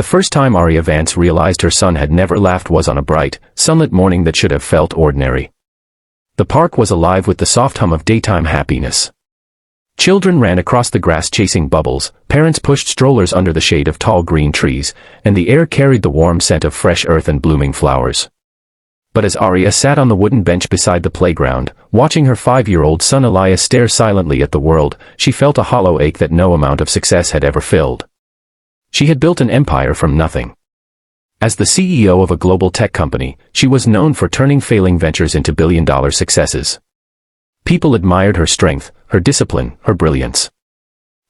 The first time Aria Vance realized her son had never laughed was on a bright, sunlit morning that should have felt ordinary. The park was alive with the soft hum of daytime happiness. Children ran across the grass chasing bubbles, parents pushed strollers under the shade of tall green trees, and the air carried the warm scent of fresh earth and blooming flowers. But as Aria sat on the wooden bench beside the playground, watching her 5-year-old son Elias stare silently at the world, she felt a hollow ache that no amount of success had ever filled. She had built an empire from nothing. As the CEO of a global tech company, she was known for turning failing ventures into billion-dollar successes. People admired her strength, her discipline, her brilliance.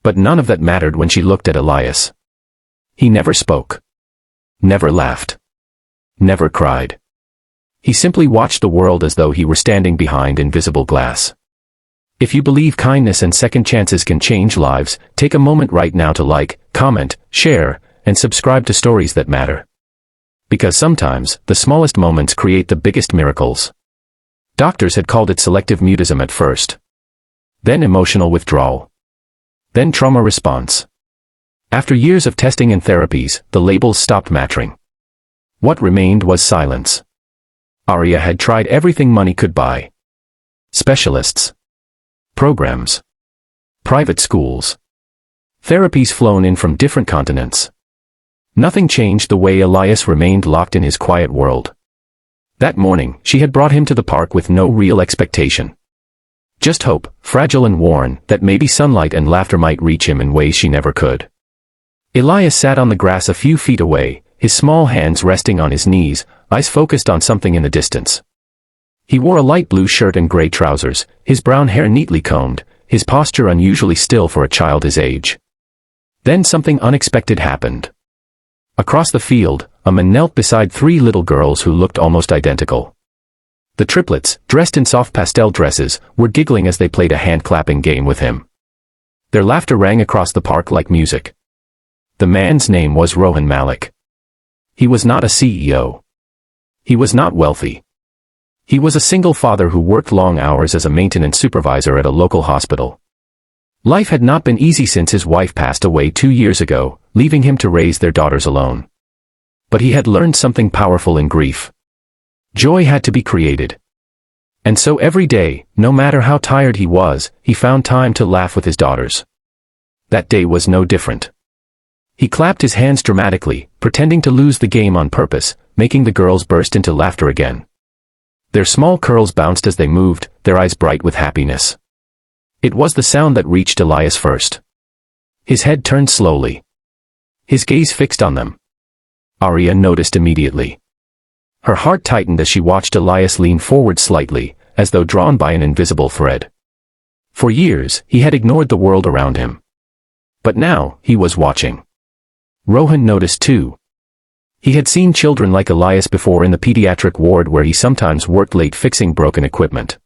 But none of that mattered when she looked at Elias. He never spoke. Never laughed. Never cried. He simply watched the world as though he were standing behind invisible glass. If you believe kindness and second chances can change lives, take a moment right now to like, comment, share, and subscribe to Stories That Matter. Because sometimes, the smallest moments create the biggest miracles. Doctors had called it selective mutism at first. Then emotional withdrawal. Then trauma response. After years of testing and therapies, the labels stopped mattering. What remained was silence. Aria had tried everything money could buy. Specialists. Programs. Private schools. Therapies flown in from different continents. Nothing changed the way Elias remained locked in his quiet world. That morning, she had brought him to the park with no real expectation. Just hope, fragile and worn, that maybe sunlight and laughter might reach him in ways she never could. Elias sat on the grass a few feet away, his small hands resting on his knees, eyes focused on something in the distance. He wore a light blue shirt and gray trousers, his brown hair neatly combed, his posture unusually still for a child his age. Then something unexpected happened. Across the field, a man knelt beside 3 little girls who looked almost identical. The triplets, dressed in soft pastel dresses, were giggling as they played a hand-clapping game with him. Their laughter rang across the park like music. The man's name was Rohan Malik. He was not a CEO. He was not wealthy. He was a single father who worked long hours as a maintenance supervisor at a local hospital. Life had not been easy since his wife passed away 2 years ago, leaving him to raise their daughters alone. But he had learned something powerful in grief. Joy had to be created. And so every day, no matter how tired he was, he found time to laugh with his daughters. That day was no different. He clapped his hands dramatically, pretending to lose the game on purpose, making the girls burst into laughter again. Their small curls bounced as they moved, their eyes bright with happiness. It was the sound that reached Elias first. His head turned slowly. His gaze fixed on them. Aria noticed immediately. Her heart tightened as she watched Elias lean forward slightly, as though drawn by an invisible thread. For years, he had ignored the world around him. But now, he was watching. Rohan noticed too. He had seen children like Elias before in the pediatric ward where he sometimes worked late fixing broken equipment.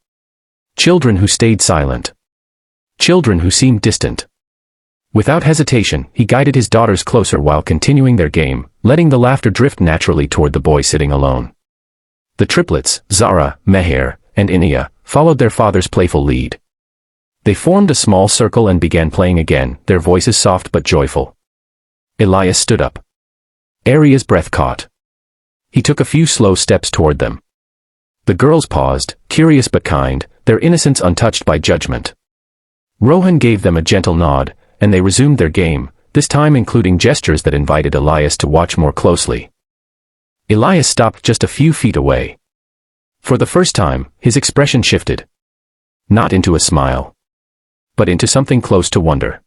Children who stayed silent. Children who seemed distant. Without hesitation, he guided his daughters closer while continuing their game, letting the laughter drift naturally toward the boy sitting alone. The triplets, Zara, Meher, and Inia, followed their father's playful lead. They formed a small circle and began playing again, their voices soft but joyful. Elias stood up. Aria's breath caught. He took a few slow steps toward them. The girls paused, curious but kind, their innocence untouched by judgment. Rohan gave them a gentle nod, and they resumed their game, this time including gestures that invited Elias to watch more closely. Elias stopped just a few feet away. For the first time, his expression shifted. Not into a smile, but into something close to wonder.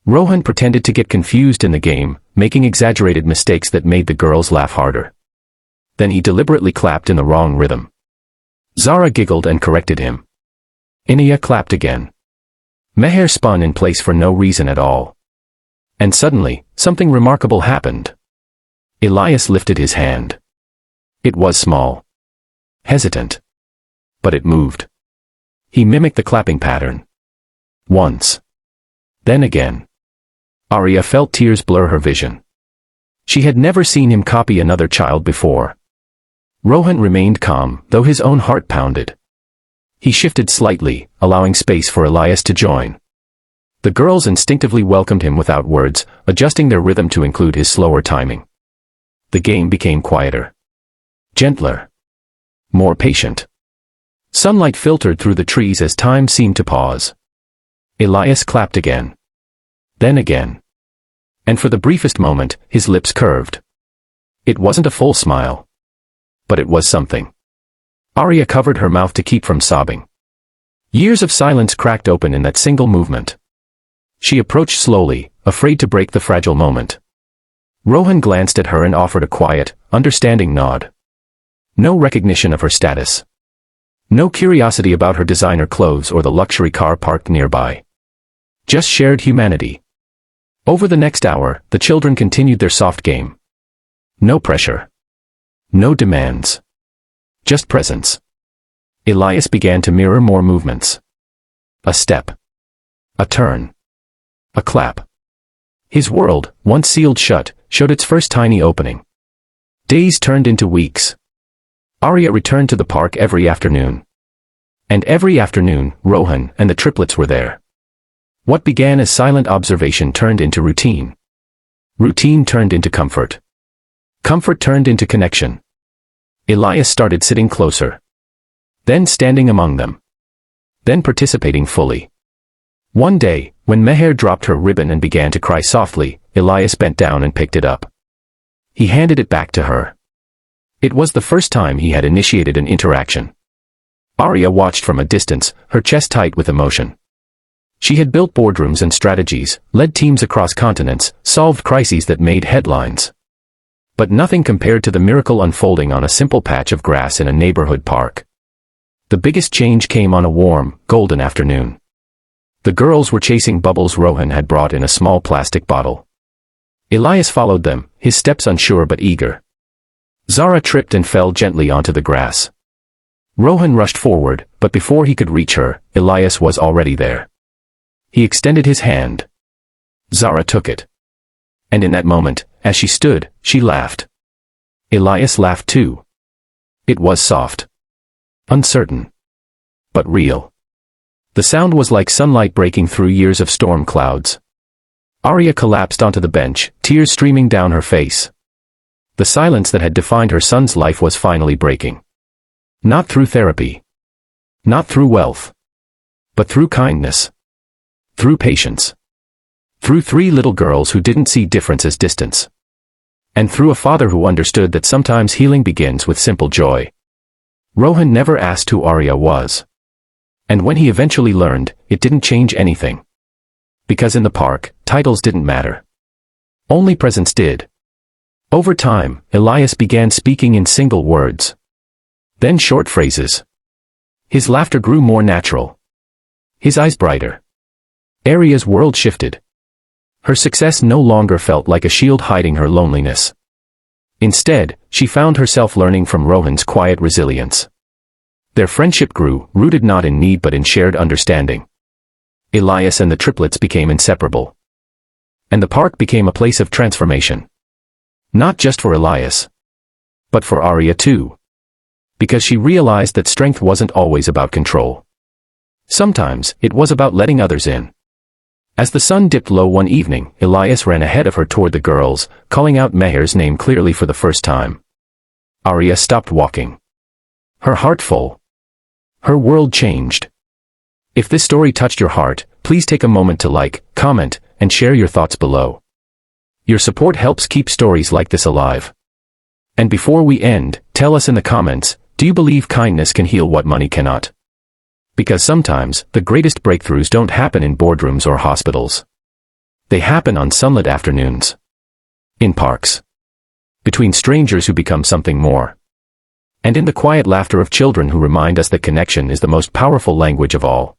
Rohan pretended to get confused in the game, making exaggerated mistakes that made the girls laugh harder. Then he deliberately clapped in the wrong rhythm. Zara giggled and corrected him. Inia clapped again. Meher spun in place for no reason at all. And suddenly, something remarkable happened. Elias lifted his hand. It was small. Hesitant. But it moved. He mimicked the clapping pattern. Once. Then again. Aria felt tears blur her vision. She had never seen him copy another child before. Rohan remained calm, though his own heart pounded. He shifted slightly, allowing space for Elias to join. The girls instinctively welcomed him without words, adjusting their rhythm to include his slower timing. The game became quieter. Gentler. More patient. Sunlight filtered through the trees as time seemed to pause. Elias clapped again. Then again. And for the briefest moment, his lips curved. It wasn't a full smile. But it was something. Aria covered her mouth to keep from sobbing. Years of silence cracked open in that single movement. She approached slowly, afraid to break the fragile moment. Rohan glanced at her and offered a quiet, understanding nod. No recognition of her status. No curiosity about her designer clothes or the luxury car parked nearby. Just shared humanity. Over the next hour, the children continued their soft game. No pressure. No demands. Just presence. Elias began to mirror more movements. A step. A turn. A clap. His world, once sealed shut, showed its first tiny opening. Days turned into weeks. Aria returned to the park every afternoon. And every afternoon, Rohan and the triplets were there. What began as silent observation turned into routine. Routine turned into comfort. Comfort turned into connection. Elias started sitting closer. Then standing among them. Then participating fully. One day, when Meher dropped her ribbon and began to cry softly, Elias bent down and picked it up. He handed it back to her. It was the first time he had initiated an interaction. Aria watched from a distance, her chest tight with emotion. She had built boardrooms and strategies, led teams across continents, solved crises that made headlines. But nothing compared to the miracle unfolding on a simple patch of grass in a neighborhood park. The biggest change came on a warm, golden afternoon. The girls were chasing bubbles Rohan had brought in a small plastic bottle. Elias followed them, his steps unsure but eager. Zara tripped and fell gently onto the grass. Rohan rushed forward, but before he could reach her, Elias was already there. He extended his hand. Zara took it. And in that moment, as she stood, she laughed. Elias laughed too. It was soft. Uncertain. But real. The sound was like sunlight breaking through years of storm clouds. Aria collapsed onto the bench, tears streaming down her face. The silence that had defined her son's life was finally breaking. Not through therapy. Not through wealth. But through kindness. Through patience. Through 3 little girls who didn't see difference as distance. And through a father who understood that sometimes healing begins with simple joy. Rohan never asked who Aria was. And when he eventually learned, it didn't change anything. Because in the park, titles didn't matter. Only presence did. Over time, Elias began speaking in single words. Then short phrases. His laughter grew more natural. His eyes brighter. Aria's world shifted. Her success no longer felt like a shield hiding her loneliness. Instead, she found herself learning from Rohan's quiet resilience. Their friendship grew, rooted not in need but in shared understanding. Elias and the triplets became inseparable. And the park became a place of transformation. Not just for Elias. But for Aria too. Because she realized that strength wasn't always about control. Sometimes, it was about letting others in. As the sun dipped low one evening, Elias ran ahead of her toward the girls, calling out Meher's name clearly for the first time. Aria stopped walking. Her heart full. Her world changed. If this story touched your heart, please take a moment to like, comment, and share your thoughts below. Your support helps keep stories like this alive. And before we end, tell us in the comments, do you believe kindness can heal what money cannot? Because sometimes, the greatest breakthroughs don't happen in boardrooms or hospitals. They happen on sunlit afternoons. In parks. Between strangers who become something more. And in the quiet laughter of children who remind us that connection is the most powerful language of all.